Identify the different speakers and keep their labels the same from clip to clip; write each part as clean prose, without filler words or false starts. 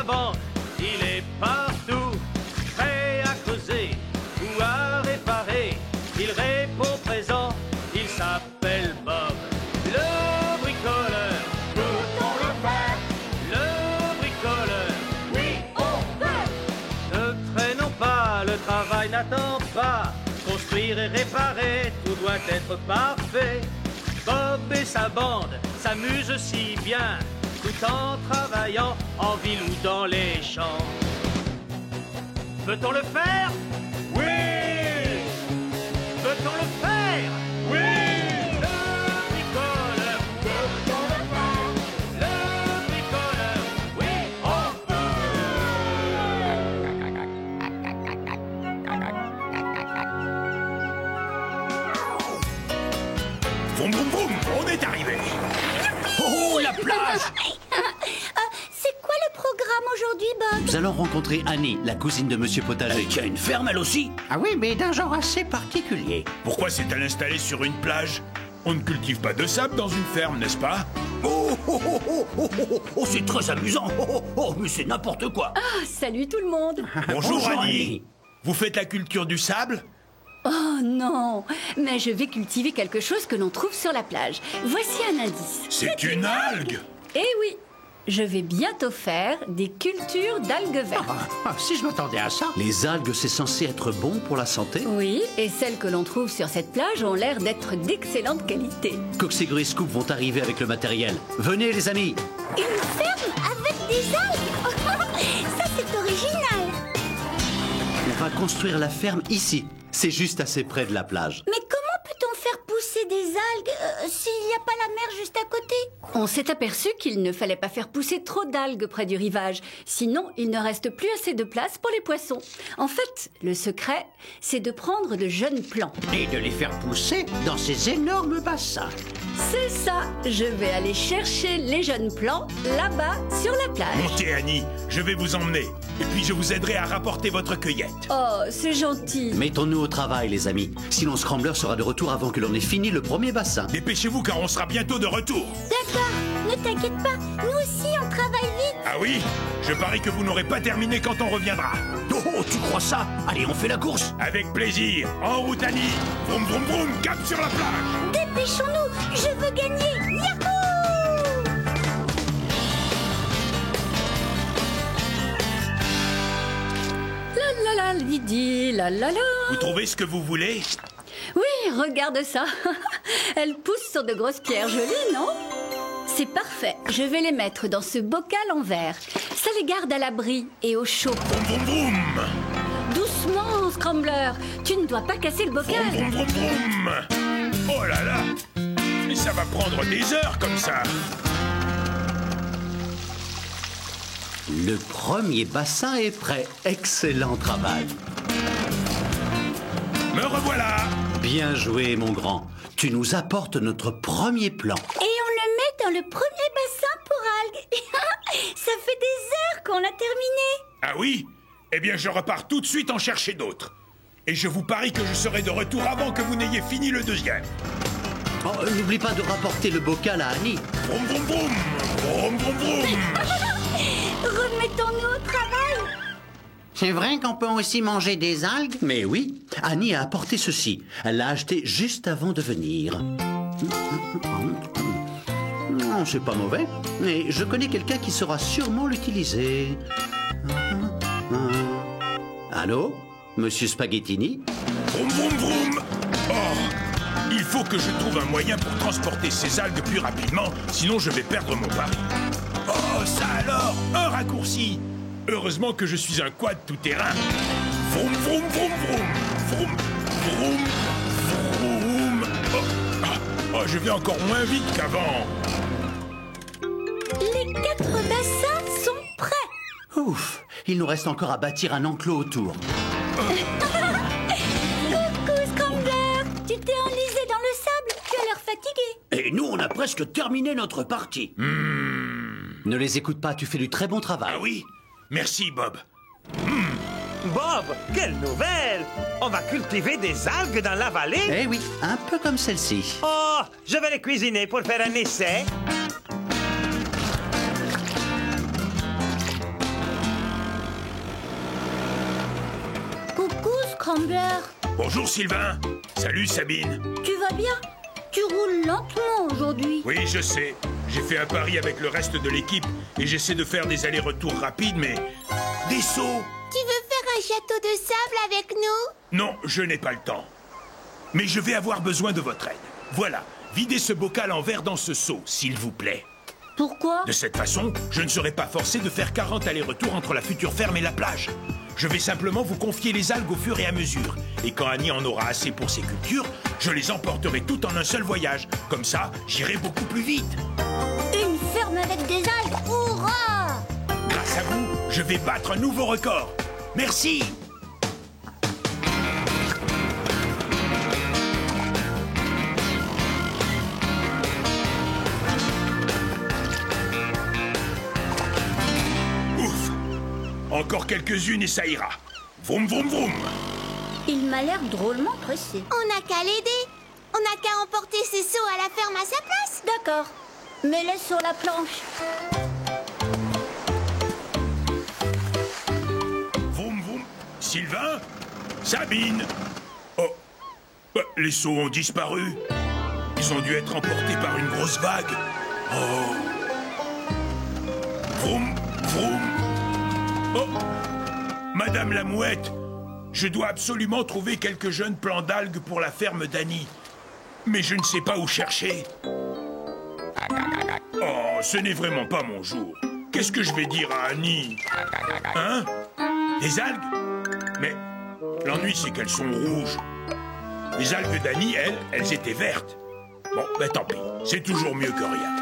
Speaker 1: bande. Il est partout, prêt à causer ou à réparer. Il répond présent, il s'appelle Bob. Le bricoleur,
Speaker 2: Peut-on le faire?
Speaker 1: le bricoleur.
Speaker 2: Oui, on peut!
Speaker 1: Ne traînons pas, le travail n'attend pas. Construire et réparer, tout doit être parfait. Bob et sa bande s'amusent si bien, tout en travaillant en ville ou dans les champs. Peut-on le faire?
Speaker 2: Oui!
Speaker 1: Peut-on le faire?
Speaker 2: Oui!
Speaker 1: Le bricoleur,
Speaker 2: Peut-on le faire?
Speaker 1: le bricoleur, oui, on
Speaker 3: Vroom, vroom, vroom, on est arrivé. Oh, la plage!
Speaker 4: C'est quoi le programme aujourd'hui, Bob?
Speaker 5: Nous allons rencontrer Annie, la cousine de Monsieur Potager.
Speaker 3: Qui a une ferme, elle aussi?
Speaker 6: Ah oui, mais d'un genre assez particulier.
Speaker 3: Pourquoi s'est-elle installée sur une plage? On ne cultive pas de sable dans une ferme, n'est-ce pas? Oh, oh, oh, oh, oh, oh, oh, c'est très amusant. Oh, oh, oh, mais c'est n'importe quoi.
Speaker 7: Ah, salut tout le monde.
Speaker 3: Bonjour, Annie. Vous faites la culture du sable?
Speaker 7: Oh non, mais je vais cultiver quelque chose que l'on trouve sur la plage. Voici un indice.
Speaker 3: C'est une algue.
Speaker 7: Eh oui, je vais bientôt faire des cultures d'algues vertes.
Speaker 6: Si je m'attendais à ça.
Speaker 5: Les algues, c'est censé être bon pour la santé?
Speaker 7: Oui, et celles que l'on trouve sur cette plage ont l'air d'être d'excellente qualité.
Speaker 5: Coxigru et Scoop vont arriver avec le matériel. Venez, les amis.
Speaker 4: Une ferme avec des algues? Ça, c'est original.
Speaker 5: On va construire la ferme ici. C'est juste assez près de la plage.
Speaker 4: Mais comment peut-on faire pousser des algues s'il n'y a pas la mer juste à côté?
Speaker 7: On s'est aperçu qu'il ne fallait pas faire pousser trop d'algues près du rivage, sinon il ne reste plus assez de place pour les poissons. En fait, le secret, c'est de prendre de jeunes plants.
Speaker 6: Et de les faire pousser dans ces énormes bassins.
Speaker 7: C'est ça, je vais aller chercher les jeunes plants là-bas sur la plage.
Speaker 3: Montez, Annie, je vais vous emmener. Et puis je vous aiderai à rapporter votre cueillette.
Speaker 7: Oh, c'est gentil.
Speaker 5: Mettons-nous au travail, les amis. Sinon, Scrambler sera de retour avant que l'on ait fini le premier bassin.
Speaker 3: Dépêchez-vous car on sera bientôt de retour.
Speaker 4: D'accord, ne t'inquiète pas, nous aussi on travaille vite.
Speaker 3: Ah oui? Je parie que vous n'aurez pas terminé quand on reviendra.
Speaker 6: Oh, tu crois ça? Allez, on fait la course.
Speaker 3: Avec plaisir. En route, Annie. Vroom, vroom, vroom, cap sur la plage.
Speaker 4: Dépêchons-nous, je veux gagner. Yahoo!
Speaker 7: La la la, Lydie, la la la.
Speaker 3: Vous trouvez ce que vous voulez?
Speaker 7: Oui, regarde ça. Elles poussent sur de grosses pierres jolies, non? C'est parfait. Je vais les mettre dans ce bocal en verre. Ça les garde à l'abri et au chaud.
Speaker 3: Vroom, vroom, vroom.
Speaker 7: Doucement, Scrambler. Tu ne dois pas casser le bocal.
Speaker 3: Vroom, vroom, vroom, vroom. Oh là là. Mais ça va prendre des heures comme ça.
Speaker 5: Le premier bassin est prêt. Excellent travail.
Speaker 3: Me revoilà.
Speaker 5: Bien joué, mon grand. Tu nous apportes notre premier plan.
Speaker 4: Et on le met dans le premier bassin pour algues. Ça fait des heures qu'on l'a terminé.
Speaker 3: Ah oui? Eh bien, je repars tout de suite en chercher d'autres. Et je vous parie que je serai de retour avant que vous n'ayez fini le deuxième.
Speaker 5: Oh, n'oublie pas de rapporter le bocal à Annie.
Speaker 3: Vroom, vroom, vroom. Vroom, vroom, vroom.
Speaker 4: Remettons-nous au travail.
Speaker 6: C'est vrai qu'on peut aussi manger des algues?
Speaker 5: Mais oui, Annie a apporté ceci. Elle l'a acheté juste avant de venir. Non, c'est pas mauvais, mais je connais quelqu'un qui saura sûrement l'utiliser. Allô, Monsieur Spaghettini?
Speaker 3: Vroom, vroom, vroom. Oh, il faut que je trouve un moyen pour transporter ces algues plus rapidement, sinon je vais perdre mon pari. Oh, ça alors, un raccourci. Heureusement que je suis un quad tout-terrain. Vroom, vroom, vroom, vroom. Vroom, vroom, vroom. Oh, ah, oh, je vais encore moins vite qu'avant.
Speaker 4: Les 4 bassins sont prêts.
Speaker 5: Ouf, il nous reste encore à bâtir un enclos autour.
Speaker 4: Coucou, Scrambler. Tu t'es enlisé dans le sable. Tu as l'air fatigué.
Speaker 6: Et nous, on a presque terminé notre partie.
Speaker 5: Ne les écoute pas, tu fais du très bon travail.
Speaker 3: Ah oui? Merci, Bob.
Speaker 1: Bob, quelle nouvelle! On va cultiver des algues dans la vallée?
Speaker 5: Eh oui, un peu comme celle-ci.
Speaker 1: Oh, je vais les cuisiner pour faire un essai.
Speaker 4: Scrambler.
Speaker 3: Bonjour Sylvain. Salut Sabine.
Speaker 4: Tu vas bien? Tu roules lentement aujourd'hui.
Speaker 3: Oui, je sais. J'ai fait un pari avec le reste de l'équipe et j'essaie de faire des allers-retours rapides, mais... Des sauts!
Speaker 2: Tu veux faire un château de sable avec nous?
Speaker 3: Non, je n'ai pas le temps. Mais je vais avoir besoin de votre aide. Voilà, videz ce bocal en verre dans ce seau, s'il vous plaît.
Speaker 4: Pourquoi?
Speaker 3: De cette façon, je ne serai pas forcé de faire 40 allers-retours entre la future ferme et la plage. Je vais simplement vous confier les algues au fur et à mesure. Et quand Annie en aura assez pour ses cultures, je les emporterai toutes en un seul voyage. Comme ça, j'irai beaucoup plus vite.
Speaker 4: Une ferme avec des algues, hurrah!
Speaker 3: Grâce à vous, je vais battre un nouveau record. Merci. Ouf. Encore quelques-unes et ça ira. Vroom, vroom, vroom.
Speaker 4: Il m'a l'air drôlement pressé.
Speaker 2: On n'a qu'à l'aider. On n'a qu'à emporter ses seaux à la ferme à sa place.
Speaker 4: D'accord. Mets-les sur la planche.
Speaker 3: Vroom, vroom. Sylvain? Sabine? Oh. Les seaux ont disparu. Ils ont dû être emportés par une grosse vague. Oh. Vroom, vroom. Oh. Madame la mouette, je dois absolument trouver quelques jeunes plants d'algues pour la ferme d'Annie. Mais je ne sais pas où chercher. Oh, ce n'est vraiment pas mon jour. Qu'est-ce que je vais dire à Annie? Hein? Des algues? Mais l'ennui, c'est qu'elles sont rouges. Les algues d'Annie, elles étaient vertes. Bon, ben tant pis. C'est toujours mieux que rien.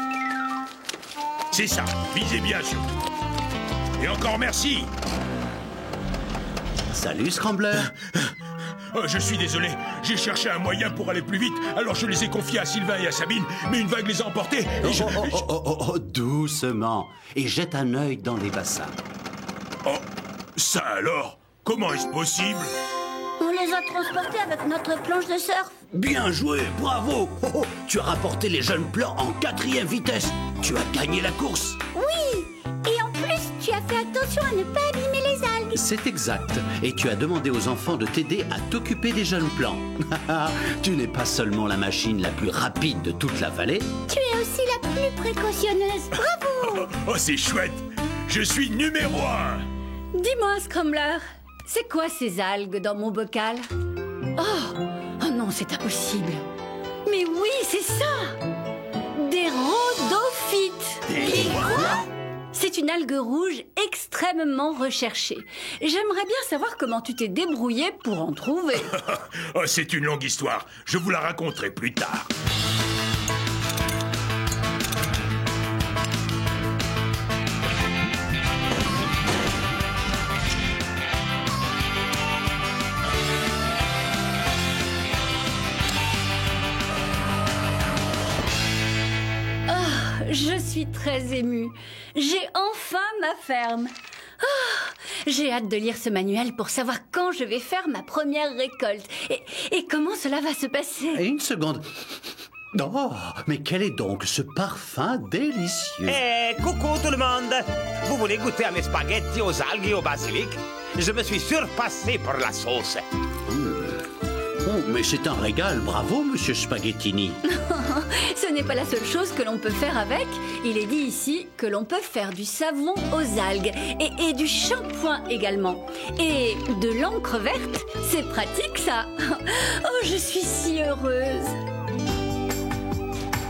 Speaker 3: C'est ça. Visez bien surtout. Et encore merci.
Speaker 5: Salut, Scrambler.
Speaker 3: Oh, je suis désolé. J'ai cherché un moyen pour aller plus vite, alors je les ai confiés à Sylvain et à Sabine, mais une vague les a emportés et
Speaker 5: Doucement. Et jette un œil dans les bassins.
Speaker 3: Oh, ça alors? Comment est-ce possible?
Speaker 4: On les a transportés avec notre planche de surf.
Speaker 5: Bien joué, bravo. Tu as rapporté les jeunes plants en 4e vitesse. Tu as gagné la course.
Speaker 4: Oui. Et en plus, tu as fait attention à ne pas abîmer les algues.
Speaker 5: C'est exact. Et tu as demandé aux enfants de t'aider à t'occuper des jeunes plants. Tu n'es pas seulement la machine la plus rapide de toute la vallée.
Speaker 4: Tu es aussi la plus précautionneuse. Bravo.
Speaker 3: Oh, c'est chouette. Je suis numéro 1.
Speaker 7: Dis-moi, Scrambler, c'est quoi ces algues dans mon bocal? Oh non, c'est impossible. Mais oui, c'est ça. Des rhodophytes. C'est une algue rouge extrêmement recherchée. J'aimerais bien savoir comment tu t'es débrouillé pour en trouver.
Speaker 3: Oh, c'est une longue histoire. Je vous la raconterai plus tard.
Speaker 7: Je suis très émue. J'ai enfin ma ferme. J'ai hâte de lire ce manuel pour savoir quand je vais faire ma première récolte. Et comment cela va se passer.
Speaker 5: Et une seconde. Oh, mais quel est donc ce parfum délicieux?
Speaker 8: Coucou tout le monde. Vous voulez goûter à mes spaghettis aux algues et au basilic? Je me suis surpassé pour la sauce.
Speaker 5: Oh, mais c'est un régal, bravo, monsieur Spaghettini.
Speaker 7: Ce n'est pas la seule chose que l'on peut faire avec. Il est dit ici que l'on peut faire du savon aux algues et du shampoing également. Et de l'encre verte, c'est pratique ça. Oh, je suis si heureuse.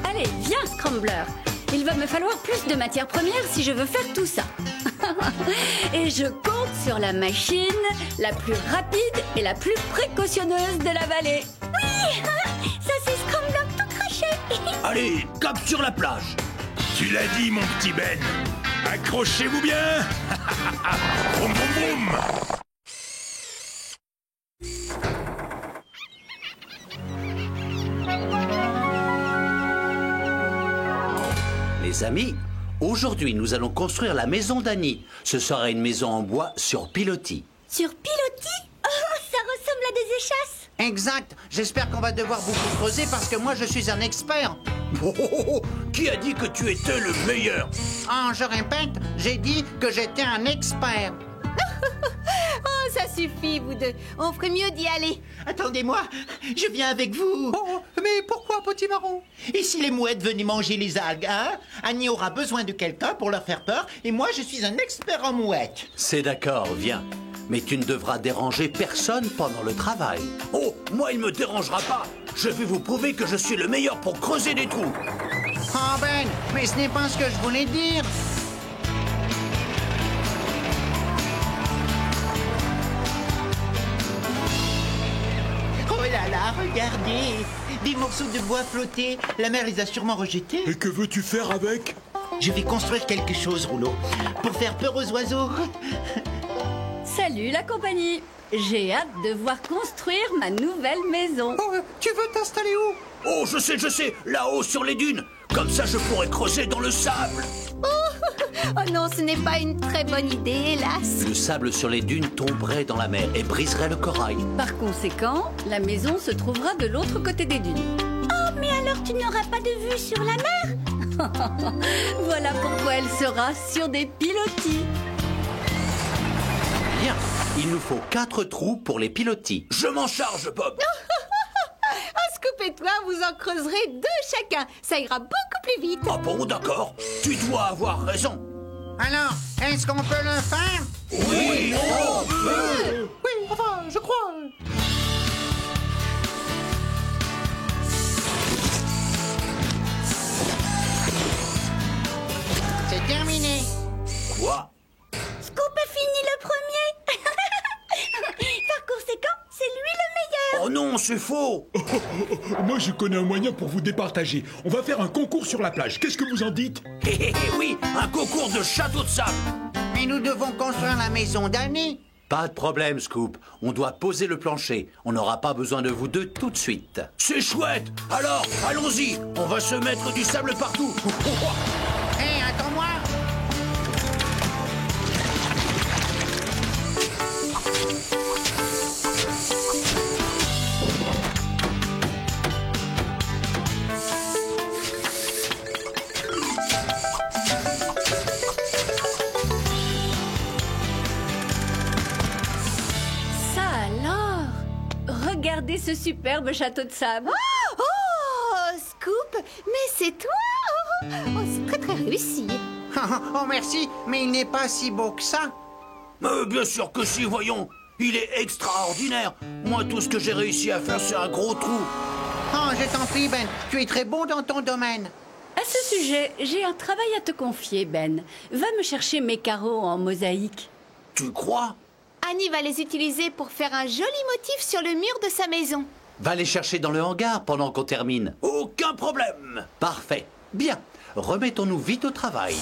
Speaker 7: Allez, viens Scrambler. Il va me falloir plus de matières premières si je veux faire tout ça. Et je compte sur la machine la plus rapide et la plus précautionneuse de la vallée.
Speaker 4: Oui. Ça, c'est Scrambler tout craché.
Speaker 5: Allez, cap sur la plage.
Speaker 3: Tu l'as dit, mon petit Ben. Accrochez-vous bien. Boum, boum, boum.
Speaker 5: Les amis, aujourd'hui, nous allons construire la maison d'Annie. Ce sera une maison en bois sur pilotis.
Speaker 4: Sur pilotis? Oh, ça ressemble à des échasses.
Speaker 6: Exact. J'espère qu'on va devoir beaucoup creuser parce que moi, je suis un expert.
Speaker 5: Qui a dit que tu étais le meilleur?
Speaker 6: Ah, je répète, j'ai dit que j'étais un expert.
Speaker 2: Oh, ça suffit, vous deux. On ferait mieux d'y aller.
Speaker 6: Attendez-moi, je viens avec vous.
Speaker 9: Oh, mais pourquoi, petit marron?
Speaker 6: Et si les mouettes venaient manger les algues, hein? Annie aura besoin de quelqu'un pour leur faire peur, et moi, je suis un expert en mouettes.
Speaker 5: C'est d'accord, viens. Mais tu ne devras déranger personne pendant le travail.
Speaker 3: Oh, moi, il me dérangera pas. Je vais vous prouver que je suis le meilleur pour creuser des trous.
Speaker 6: Oh Ben, mais ce n'est pas ce que je voulais dire. Oh là là, regardez! Des morceaux de bois flottés. La mer les a sûrement rejetés.
Speaker 3: Et que veux-tu faire avec?
Speaker 6: Je vais construire quelque chose, Rouleau, pour faire peur aux oiseaux.
Speaker 7: Salut la compagnie. J'ai hâte de voir construire ma nouvelle maison.
Speaker 9: Oh, tu veux t'installer où?
Speaker 3: Oh, je sais, là-haut sur les dunes. Comme ça, je pourrais creuser dans le sable.
Speaker 2: Oh non, ce n'est pas une très bonne idée, hélas.
Speaker 5: Le sable sur les dunes tomberait dans la mer et briserait le corail.
Speaker 7: Par conséquent, la maison se trouvera de l'autre côté des dunes.
Speaker 4: Oh, mais alors tu n'auras pas de vue sur la mer?
Speaker 7: Voilà pourquoi elle sera sur des pilotis.
Speaker 5: Bien, il nous faut 4 trous pour les pilotis.
Speaker 3: Je m'en charge, Bob.
Speaker 2: Scoop et toi, vous en creuserez 2 chacun. Ça ira beaucoup plus vite.
Speaker 3: Ah bon, d'accord. Tu dois avoir raison.
Speaker 6: Alors, est-ce qu'on peut le faire?
Speaker 3: Oui, on peut.
Speaker 9: Oui, enfin, je crois.
Speaker 6: C'est terminé.
Speaker 3: Quoi?
Speaker 4: Scoop a fini le premier. Par conséquent, c'est lui le meilleur.
Speaker 3: Oh non, c'est faux.
Speaker 10: Moi, je connais un moyen pour vous départager. On va faire un concours sur la plage. Qu'est-ce que vous en dites?
Speaker 3: Oui, un concours de château de sable.
Speaker 6: Mais nous devons construire la maison d'Annie.
Speaker 5: Pas de problème, Scoop. On doit poser le plancher. On n'aura pas besoin de vous deux tout de suite.
Speaker 3: C'est chouette. Alors, allons-y. On va se mettre du sable partout.
Speaker 6: Hé, attends-moi.
Speaker 7: Ça alors? Regardez ce superbe château de sable.
Speaker 2: Oh, Scoop, mais c'est toi. Oh, c'est très très réussi.
Speaker 6: Oh, merci, mais il n'est pas si beau que ça.
Speaker 3: Bien sûr que si, voyons. Il est extraordinaire. Moi, tout ce que j'ai réussi à faire, c'est un gros trou.
Speaker 6: Oh, je t'en prie, Ben, tu es très bon dans ton domaine.
Speaker 7: À ce sujet, j'ai un travail à te confier, Ben. Va me chercher mes carreaux en mosaïque.
Speaker 3: Tu crois?
Speaker 2: Annie va les utiliser pour faire un joli motif sur le mur de sa maison.
Speaker 5: Va les chercher dans le hangar pendant qu'on termine.
Speaker 3: Aucun problème.
Speaker 5: Parfait. Bien. Remettons-nous vite au travail.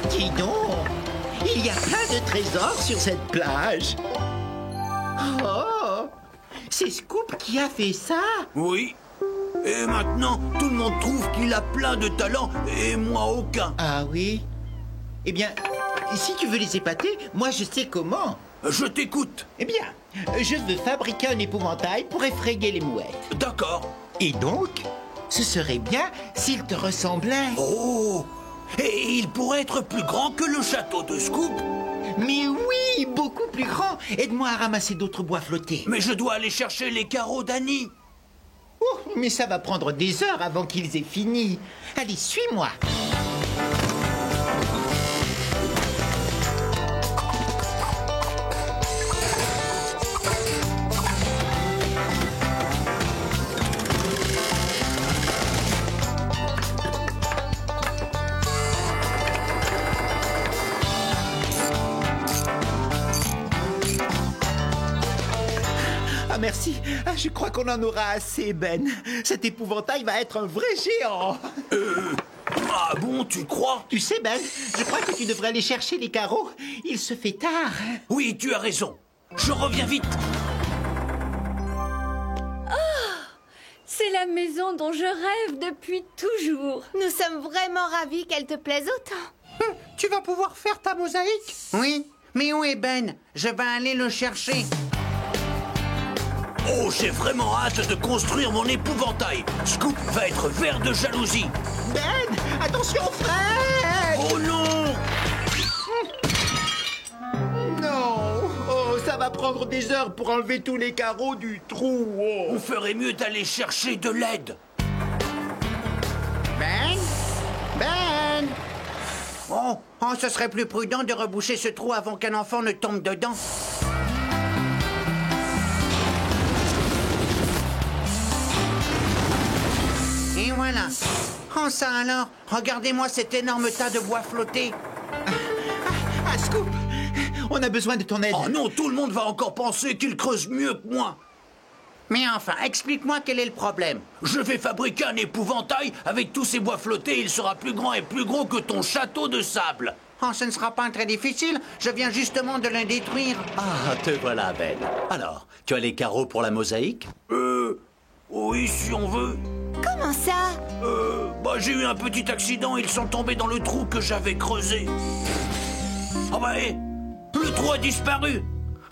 Speaker 6: Dis donc, il y a plein de trésors sur cette plage. Oh, c'est Scoop qui a fait ça.
Speaker 3: Oui. Et maintenant, tout le monde trouve qu'il a plein de talent et moi aucun.
Speaker 6: Ah oui? Eh bien, si tu veux les épater, moi je sais comment.
Speaker 3: Je t'écoute.
Speaker 6: Eh bien, je veux fabriquer un épouvantail pour effrayer les mouettes.
Speaker 3: D'accord.
Speaker 6: Et donc, ce serait bien s'il te ressemblait.
Speaker 3: Oh! Et il pourrait être plus grand que le château de Scoop.
Speaker 6: Mais oui, beaucoup plus grand. Aide-moi à ramasser d'autres bois flottés.
Speaker 3: Mais je dois aller chercher les carreaux d'Annie.
Speaker 6: Oh, mais ça va prendre des heures avant qu'ils aient fini. Allez, suis-moi. Ah, merci. Ah, je crois qu'on en aura assez, Ben. Cet épouvantail va être un vrai géant.
Speaker 3: Ah bon, tu crois?
Speaker 6: Tu sais, Ben, je crois que tu devrais aller chercher les carreaux. Il se fait tard.
Speaker 3: Oui, tu as raison. Je reviens vite.
Speaker 7: C'est la maison dont je rêve depuis toujours.
Speaker 2: Nous sommes vraiment ravis qu'elle te plaise autant.
Speaker 9: Tu vas pouvoir faire ta mosaïque?
Speaker 6: Oui, mais où est Ben? Je vais aller le chercher.
Speaker 3: Oh, j'ai vraiment hâte de construire mon épouvantail. Scoop va être vert de jalousie.
Speaker 6: Ben, attention, frère!
Speaker 3: Oh non!
Speaker 6: Non, oh, ça va prendre des heures pour enlever tous les carreaux du trou. Oh.
Speaker 5: On ferait mieux d'aller chercher de l'aide.
Speaker 6: Ben? Ben?
Speaker 11: Oh, ce serait plus prudent de reboucher ce trou avant qu'un enfant ne tombe dedans. Et voilà. Oh, ça alors, regardez-moi cet énorme tas de bois flotté.
Speaker 6: Ah, Scoop, on a besoin de ton aide.
Speaker 5: Oh non, tout le monde va encore penser qu'il creuse mieux que moi.
Speaker 11: Mais enfin, explique-moi quel est le problème.
Speaker 5: Je vais fabriquer un épouvantail avec tous ces bois flottés. Il sera plus grand et plus gros que ton château de sable.
Speaker 11: Oh, ce ne sera pas très difficile. Je viens justement de le détruire.
Speaker 5: Ah, te voilà, Ben. Alors, tu as les carreaux pour la mosaïque? Oui, si on veut.
Speaker 4: Comment ça?
Speaker 5: J'ai eu un petit accident. Ils sont tombés dans le trou que j'avais creusé. Ah bah, le trou a disparu.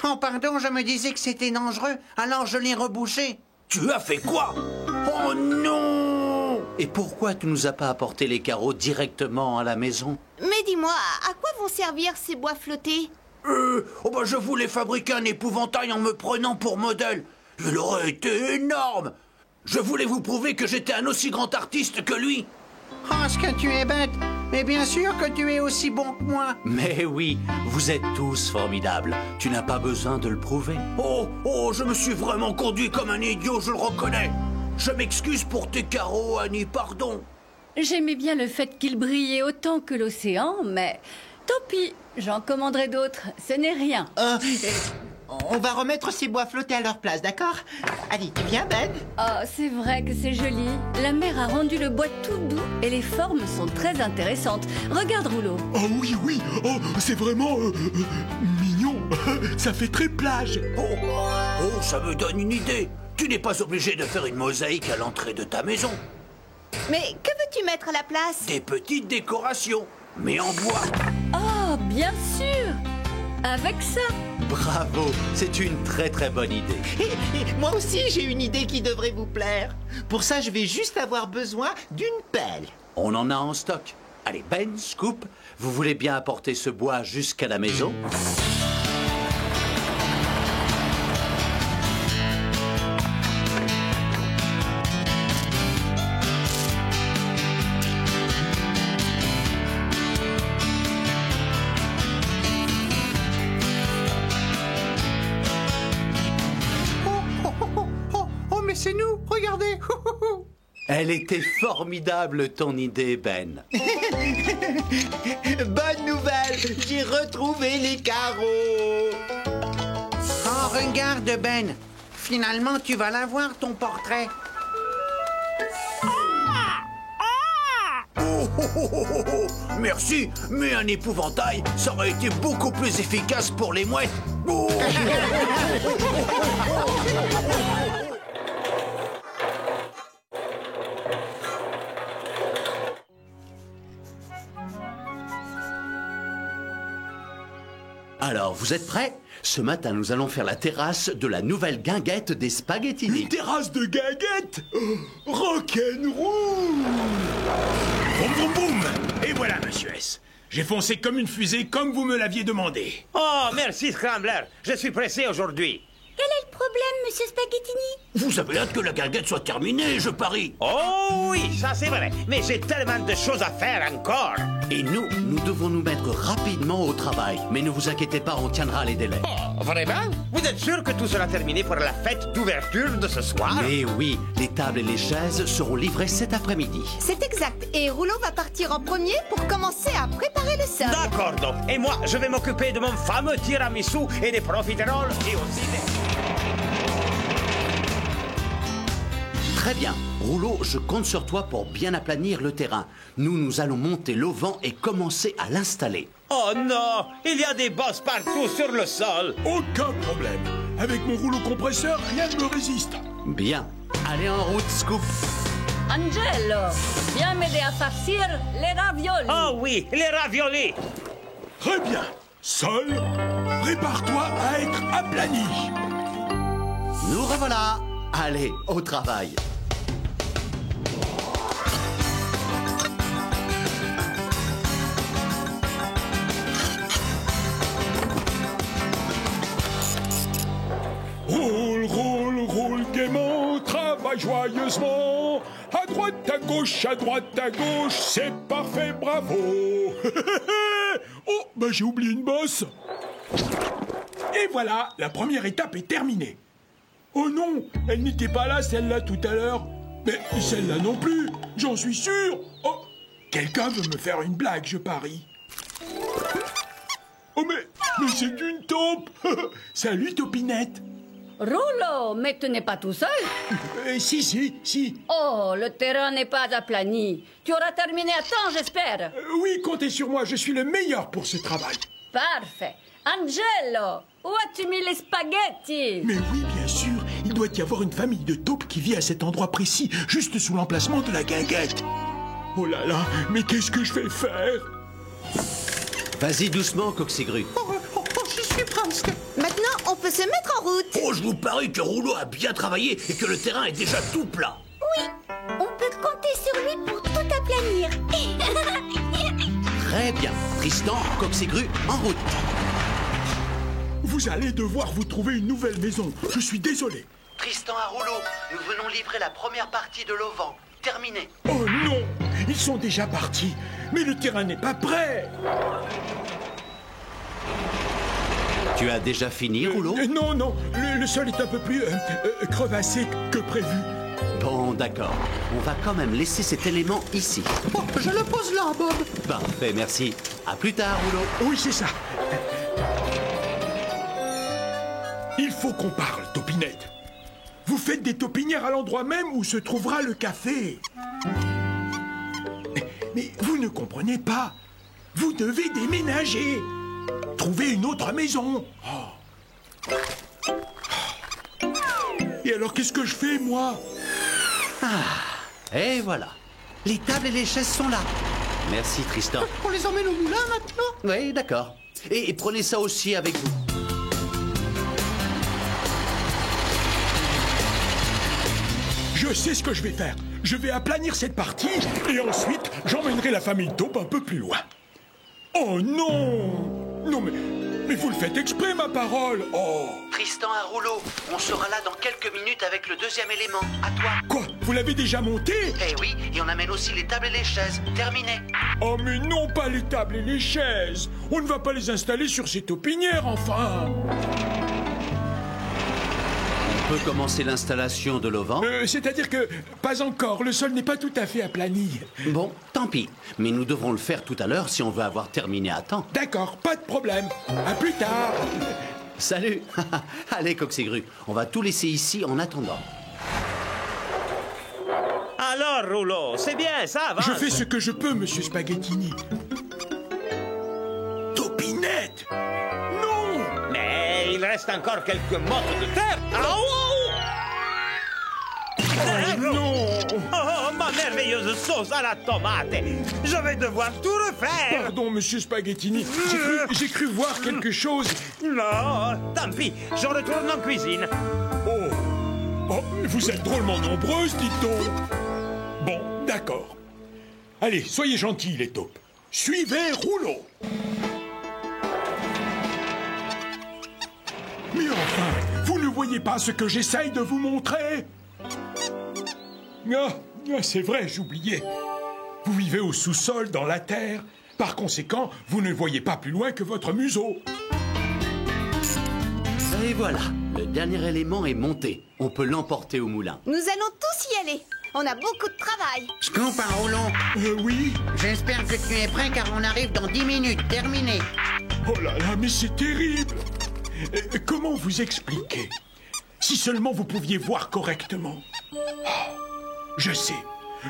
Speaker 11: Oh, pardon, je me disais que c'était dangereux, alors je l'ai rebouché.
Speaker 5: Tu as fait quoi? Oh non! Et pourquoi tu nous as pas apporté les carreaux directement à la maison?
Speaker 2: Mais dis-moi, à quoi vont servir ces bois flottés?
Speaker 5: Je voulais fabriquer un épouvantail en me prenant pour modèle. Il aurait été énorme. Je voulais vous prouver que j'étais un aussi grand artiste que lui.
Speaker 11: Oh, ce que tu es bête. Mais bien sûr que tu es aussi bon que moi.
Speaker 5: Mais oui, vous êtes tous formidables. Tu n'as pas besoin de le prouver. Oh, je me suis vraiment conduit comme un idiot, je le reconnais. Je m'excuse pour tes carreaux, Annie, pardon.
Speaker 7: J'aimais bien le fait qu'il brillait autant que l'océan, mais tant pis, j'en commanderai d'autres. Ce n'est rien.
Speaker 6: On va remettre ces bois flottés à leur place, d'accord? Allez, tu viens, Ben?
Speaker 7: Oh, c'est vrai que c'est joli. La mer a rendu le bois tout doux et les formes sont très intéressantes. Regarde, Rouleau.
Speaker 10: Oh oui, oui. Oh, c'est vraiment mignon. Ça fait très plage.
Speaker 5: Oh, ça me donne une idée. Tu n'es pas obligé de faire une mosaïque à l'entrée de ta maison.
Speaker 2: Mais que veux-tu mettre à la place?
Speaker 5: Des petites décorations, mais en bois.
Speaker 7: Oh, bien sûr. Avec ça.
Speaker 5: Bravo, c'est une très très bonne idée.
Speaker 6: Et moi aussi, j'ai une idée qui devrait vous plaire. Pour ça, je vais juste avoir besoin d'une pelle.
Speaker 5: On en a en stock. Allez, Ben, Scoop, vous voulez bien apporter ce bois jusqu'à la maison?
Speaker 9: Mais c'est nous, regardez.
Speaker 5: Elle était formidable, ton idée, Ben.
Speaker 6: Bonne nouvelle, j'ai retrouvé les carreaux.
Speaker 11: Oh, regarde, Ben. Finalement, tu vas l'avoir, ton portrait.
Speaker 5: Merci, mais un épouvantail, ça aurait été beaucoup plus efficace pour les mouettes. Alors, vous êtes prêts? Ce matin, nous allons faire la terrasse de la nouvelle guinguette des spaghettini.
Speaker 10: Une terrasse de guinguette? Rock'n'roll!
Speaker 3: Boum, boum, boum! Et voilà, monsieur S. J'ai foncé comme une fusée, comme vous me l'aviez demandé.
Speaker 8: Oh, merci, Scrambler. Je suis pressé aujourd'hui.
Speaker 4: Quel est le problème, monsieur Spaghettini?
Speaker 5: Vous avez hâte que la guinguette soit terminée, je parie.
Speaker 8: Oh oui, ça c'est vrai. Mais j'ai tellement de choses à faire encore.
Speaker 5: Et nous devons nous mettre rapidement au travail. Mais ne vous inquiétez pas, on tiendra les délais.
Speaker 8: Oh, vraiment? Vous êtes sûr que tout sera terminé pour la fête d'ouverture de ce soir?
Speaker 5: Mais oui, les tables et les chaises seront livrées cet après-midi.
Speaker 2: C'est exact. Et Rouleau va partir en premier pour commencer à préparer le sol.
Speaker 8: D'accord, donc. Et moi, je vais m'occuper de mon fameux tiramisu et des profiteroles et aussi des...
Speaker 5: Très bien. Rouleau, je compte sur toi pour bien aplanir le terrain. Nous allons monter l'auvent et commencer à l'installer.
Speaker 8: Oh non! Il y a des bosses partout sur le sol!
Speaker 10: Aucun problème. Avec mon rouleau compresseur, rien ne me résiste.
Speaker 5: Bien. Allez en route, Scoop.
Speaker 7: Angelo, viens m'aider à farcir les raviolis.
Speaker 8: Oh oui, les raviolis!
Speaker 10: Très bien. Sol, prépare-toi à être aplani.
Speaker 5: Nous revoilà. Allez, au travail.
Speaker 10: travaille joyeusement. À droite, à gauche, c'est parfait, bravo. Oh, bah j'ai oublié une bosse. Et voilà, la première étape est terminée. Oh non, elle n'était pas là, celle-là, tout à l'heure. Mais celle-là non plus, j'en suis sûr. Oh, quelqu'un veut me faire une blague, je parie. Oh mais c'est une taupe. Salut, Taupinette.
Speaker 7: Rouleau, mais tu n'es pas tout seul.
Speaker 10: Si.
Speaker 7: Oh, le terrain n'est pas aplani. Tu auras terminé à temps, j'espère.
Speaker 10: Oui, comptez sur moi, je suis le meilleur pour ce travail.
Speaker 7: Parfait. Angelo, où as-tu mis les spaghettis?
Speaker 10: Mais oui, bien sûr, il doit y avoir une famille de taupes qui vit à cet endroit précis, juste sous l'emplacement de la guinguette. Oh là là, mais qu'est-ce que je vais faire?
Speaker 5: Vas-y doucement, Coxigru.
Speaker 9: J'y suis presque.
Speaker 2: Maintenant, on peut se mettre en route.
Speaker 5: Oh, je vous parie que Rouleau a bien travaillé et que le terrain est déjà tout plat.
Speaker 4: Oui, on peut compter sur lui pour tout aplanir.
Speaker 5: Très bien. Tristan, Coxigru, en route.
Speaker 10: Vous allez devoir vous trouver une nouvelle maison. Je suis désolé.
Speaker 5: Tristan à Rouleau, nous venons livrer la première partie de l'auvent. Terminé.
Speaker 10: Oh non, ils sont déjà partis. Mais le terrain n'est pas prêt.
Speaker 5: Tu as déjà fini, Rouleau?
Speaker 10: Non, le sol est un peu plus crevassé que prévu.
Speaker 5: Bon, d'accord. On va quand même laisser cet élément ici.
Speaker 9: Oh, je le pose là, Bob.
Speaker 5: Parfait, merci. À plus tard, Rouleau.
Speaker 10: Oui, c'est ça. Il faut qu'on parle, Taupinette. Vous faites des taupinières à l'endroit même où se trouvera le café. Mais vous ne comprenez pas. Vous devez déménager. Trouver une autre maison. Oh. Et alors, qu'est-ce que je fais, moi?
Speaker 5: Et voilà.
Speaker 11: Les tables et les chaises sont là.
Speaker 5: Merci, Tristan.
Speaker 9: On les emmène au moulin maintenant?
Speaker 5: Oui, d'accord. Et prenez ça aussi avec vous.
Speaker 10: Je sais ce que je vais faire. Je vais aplanir cette partie et ensuite j'emmènerai la famille taupe un peu plus loin. Oh non! Non mais vous le faites exprès, ma parole. Oh!
Speaker 5: Tristan à Rouleau, on sera là dans quelques minutes avec le deuxième élément. À toi.
Speaker 10: Quoi? Vous l'avez déjà monté?
Speaker 5: Eh oui, et on amène aussi les tables et les chaises. Terminé.
Speaker 10: Oh mais non, pas les tables et les chaises. On ne va pas les installer sur ces taupinières, enfin.
Speaker 5: On peut commencer l'installation de l'auvent?
Speaker 10: C'est-à-dire que, pas encore, le sol n'est pas tout à fait aplani.
Speaker 5: Bon, tant pis. Mais nous devrons le faire tout à l'heure si on veut avoir terminé à temps.
Speaker 10: D'accord, pas de problème. À plus tard.
Speaker 5: Salut. Allez, Coxigru, on va tout laisser ici en attendant.
Speaker 8: Alors, Rouleau, c'est bien, ça avance.
Speaker 10: Je fais ce que je peux, monsieur Spaghettini. Taupinette! Non!
Speaker 8: Mais il reste encore quelques mottes de terre.
Speaker 10: Oh non!
Speaker 8: Oh, ma merveilleuse sauce à la tomate. Je vais devoir tout refaire.
Speaker 10: Pardon, monsieur Spaghettini. J'ai cru voir quelque chose.
Speaker 8: Non, tant pis. Je retourne en cuisine.
Speaker 10: Oh, vous êtes drôlement nombreuses, dites-donc. Bon, d'accord. Allez, soyez gentils, les taupes. Suivez Rouleau. Mais enfin, vous ne voyez pas ce que j'essaye de vous montrer? Ah, c'est vrai, j'oubliais. Vous vivez au sous-sol, dans la terre. Par conséquent, vous ne voyez pas plus loin que votre museau.
Speaker 5: Et voilà, le dernier élément est monté. On peut l'emporter au moulin.
Speaker 2: Nous allons tous y aller. On a beaucoup de travail.
Speaker 11: Scoop à Roulon.
Speaker 10: Oui.
Speaker 11: J'espère que tu es prêt car on arrive dans 10 minutes. Terminé.
Speaker 10: Oh là là, mais c'est terrible. Comment vous expliquer? Si seulement vous pouviez voir correctement. Oh, je sais.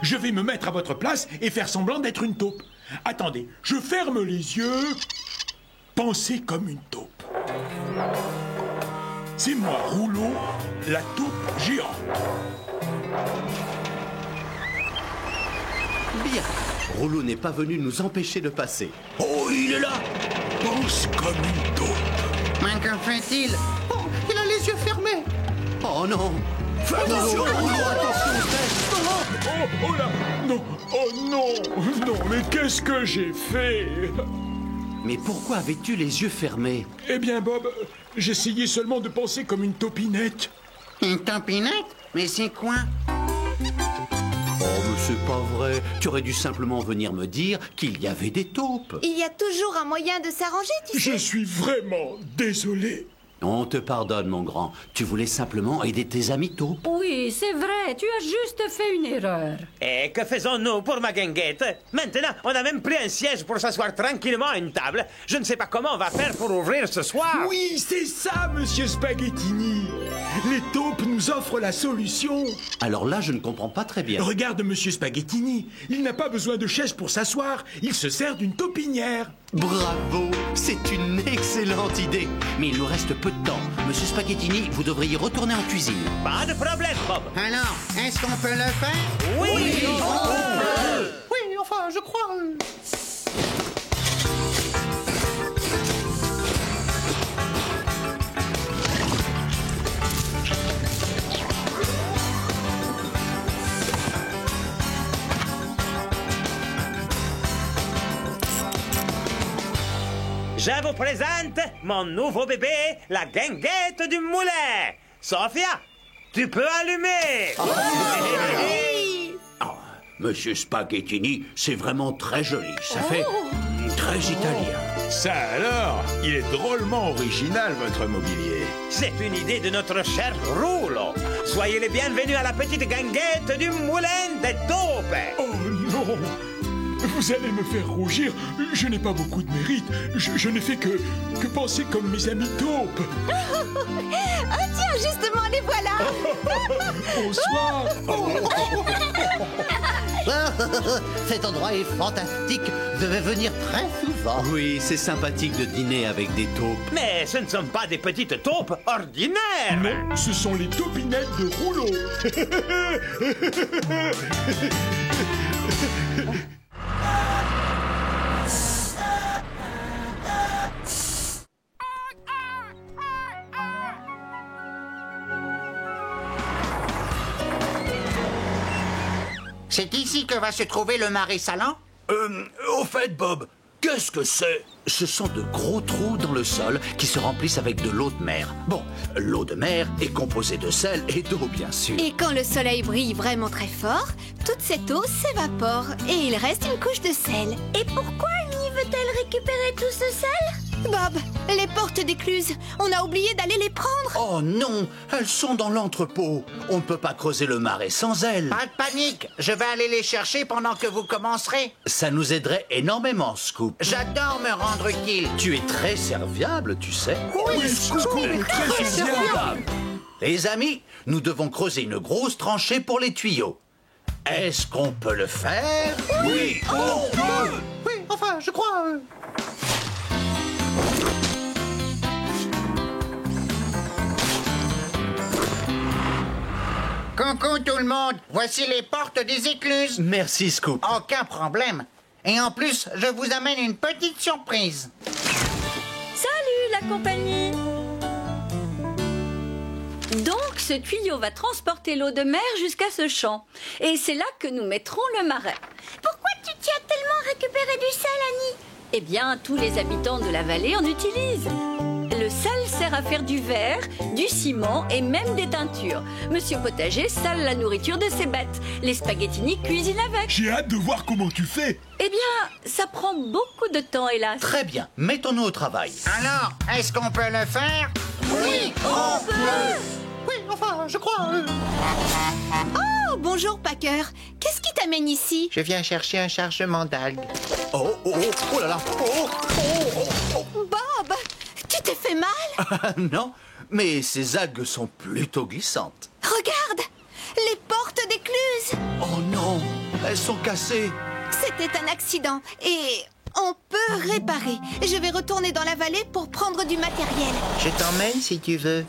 Speaker 10: Je vais me mettre à votre place et faire semblant d'être une taupe. Attendez, je ferme les yeux. Pensez comme une taupe. C'est moi, Rouleau, la taupe géante.
Speaker 5: Bien. Rouleau n'est pas venu nous empêcher de passer.
Speaker 10: Oh, il est là. Pense comme une taupe.
Speaker 11: Mais que fait-il?
Speaker 9: Oh, il a les yeux fermés.
Speaker 5: Oh non.
Speaker 10: Attention,
Speaker 5: Rouleau, attention,
Speaker 10: oh là. Non, oh non. Non, mais qu'est-ce que j'ai fait?
Speaker 5: Mais pourquoi avais-tu les yeux fermés?
Speaker 10: Eh bien, Bob, j'essayais seulement de penser comme une taupinette.
Speaker 11: Une taupinette? Mais c'est quoi?
Speaker 5: c'est pas vrai. Tu aurais dû simplement venir me dire qu'il y avait des taupes.
Speaker 2: Il y a toujours un moyen de s'arranger, tu sais.
Speaker 10: Je suis vraiment désolé.
Speaker 5: On te pardonne, mon grand. Tu voulais simplement aider tes amis taupes.
Speaker 7: Oui, c'est vrai, tu as juste fait une erreur.
Speaker 8: Et que faisons-nous pour ma guinguette? Maintenant, on a même pris un siège pour s'asseoir tranquillement à une table. Je ne sais pas comment on va faire pour ouvrir ce soir.
Speaker 10: Oui, c'est ça, monsieur Spaghettini. Les taupes nous offrent la solution.
Speaker 5: Alors là, je ne comprends pas très bien.
Speaker 10: Regarde monsieur Spaghettini. Il n'a pas besoin de chaise pour s'asseoir. Il se sert d'une taupinière.
Speaker 5: Bravo, c'est une excellente idée. Mais il nous reste peu de temps. Monsieur Spaghettini, vous devriez retourner en cuisine.
Speaker 8: Pas de problème, Bob.
Speaker 11: Alors, est-ce qu'on peut le faire?
Speaker 8: Oui, on peut.
Speaker 9: Oui, enfin, je crois...
Speaker 8: Je vous présente mon nouveau bébé, la guinguette du moulin. Sophia, tu peux allumer.
Speaker 5: Monsieur Spaghettini, c'est vraiment très joli. Ça fait très italien.
Speaker 3: Ça alors, il est drôlement original, votre mobilier.
Speaker 8: C'est une idée de notre cher Rouleau. Soyez les bienvenus à la petite guinguette du moulin des taupes.
Speaker 10: Oh non! Vous allez me faire rougir. Je n'ai pas beaucoup de mérite. Je n'ai fait que penser comme mes amis taupes.
Speaker 2: Ah tiens, justement, les voilà.
Speaker 10: Bonsoir.
Speaker 6: Cet endroit est fantastique. Je vais venir très souvent.
Speaker 5: Oui, c'est sympathique de dîner avec des taupes.
Speaker 8: Mais ce ne sont pas des petites taupes ordinaires.
Speaker 10: Non, ce sont les taupinettes de Rouleau.
Speaker 11: C'est ici que va se trouver le marais salant?
Speaker 5: Au fait, Bob, qu'est-ce que c'est? Ce sont de gros trous dans le sol qui se remplissent avec de l'eau de mer. Bon, l'eau de mer est composée de sel et d'eau, bien sûr.
Speaker 2: Et quand le soleil brille vraiment très fort, toute cette eau s'évapore et il reste une couche de sel.
Speaker 4: Et pourquoi Annie veut-elle récupérer tout ce sel?
Speaker 2: Bob, les portes d'écluse, on a oublié d'aller les prendre.
Speaker 5: Oh non, elles sont dans l'entrepôt. On ne peut pas creuser le marais sans elles.
Speaker 11: Pas de panique, je vais aller les chercher pendant que vous commencerez.
Speaker 5: Ça nous aiderait énormément, Scoop.
Speaker 11: J'adore me rendre utile.
Speaker 5: Tu es très serviable, tu sais.
Speaker 10: Oui, Scoop est très serviable.
Speaker 5: Les amis, nous devons creuser une grosse tranchée pour les tuyaux. Est-ce qu'on peut le faire? Oui, on peut.
Speaker 9: Oui, enfin, je crois...
Speaker 11: Coucou tout le monde, voici les portes des écluses.
Speaker 5: Merci, Scoop.
Speaker 11: Aucun problème. Et en plus, je vous amène une petite surprise.
Speaker 7: Salut la compagnie. Donc ce tuyau va transporter l'eau de mer jusqu'à ce champ. Et c'est là que nous mettrons le marais.
Speaker 4: Pourquoi tu tiens tellement à récupérer du sel, Annie?
Speaker 7: Eh bien, tous les habitants de la vallée en utilisent. Le sel sert à faire du verre, du ciment et même des teintures. Monsieur Potager sale la nourriture de ses bêtes. Les spaghettini cuisinent avec.
Speaker 10: J'ai hâte de voir comment tu fais.
Speaker 7: Eh bien, ça prend beaucoup de temps, hélas.
Speaker 5: Très bien, mettons-nous au travail.
Speaker 11: Alors, est-ce qu'on peut le faire?
Speaker 4: Oui, on peut.
Speaker 9: Oui, enfin, je crois...
Speaker 2: Oh, bonjour Packer. Qu'est-ce qui t'amène ici?
Speaker 6: Je viens chercher un chargement d'algues.
Speaker 5: Oh, oh, oh, oh là là. Oh, oh, oh,
Speaker 2: Bob, tu t'es fait mal?
Speaker 5: oh. Non, mais ces algues sont plutôt glissantes.
Speaker 2: Regarde, les portes d'écluse.
Speaker 5: Oh non, elles sont cassées.
Speaker 2: C'était un accident et on peut réparer. Je vais retourner dans la vallée pour prendre du matériel.
Speaker 6: Je t'emmène si tu veux.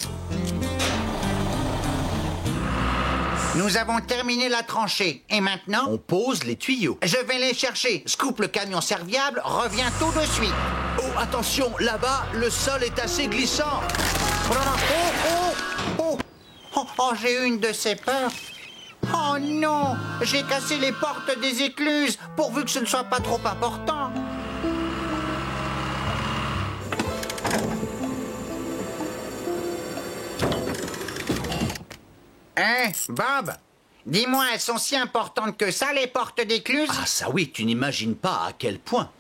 Speaker 11: Nous avons terminé la tranchée. Et maintenant,
Speaker 5: On pose les tuyaux.
Speaker 11: je vais les chercher. Scoop le camion serviable, revient tout de suite.
Speaker 5: Oh, attention, là-bas, le sol est assez glissant.
Speaker 11: Oh, j'ai eu une de ces peurs. Oh non, j'ai cassé les portes des écluses, pourvu que ce ne soit pas trop important. Hein, Bob, Dis-moi, elles sont si importantes que ça, les portes d'écluse?
Speaker 5: Ah ça oui, tu n'imagines pas à quel point.